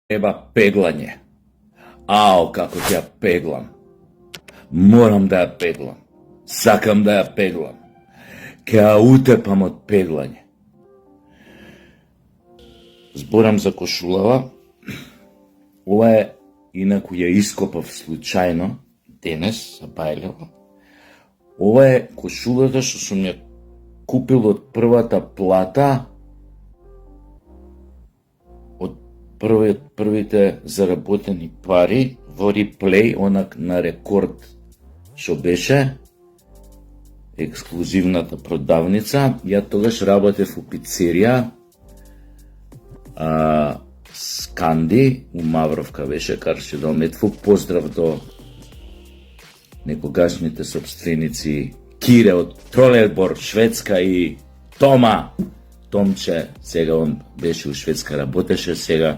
Треба пеглање. Ао, како ќе ја пеглам. Морам да ја пеглам. Сакам да ја пеглам. Ке ја утепам од пеглање. Зборам за кошулава. Ова е, инаку ја ископав случајно, денес, за Бајлево. Ова е кошулата што сум ја купил од првата плата, од првите заработени пари во реплей, онак на рекорд што беше ексклузивната продавница. Ја тогаш работев у пицерија Сканди, у Мавровка беше, Каршидол Метфу. Поздрав до некогашните собственици Кире од Тролебор, Шведска, и Тома. Томче, сега он беше у Шведска, работеше, сега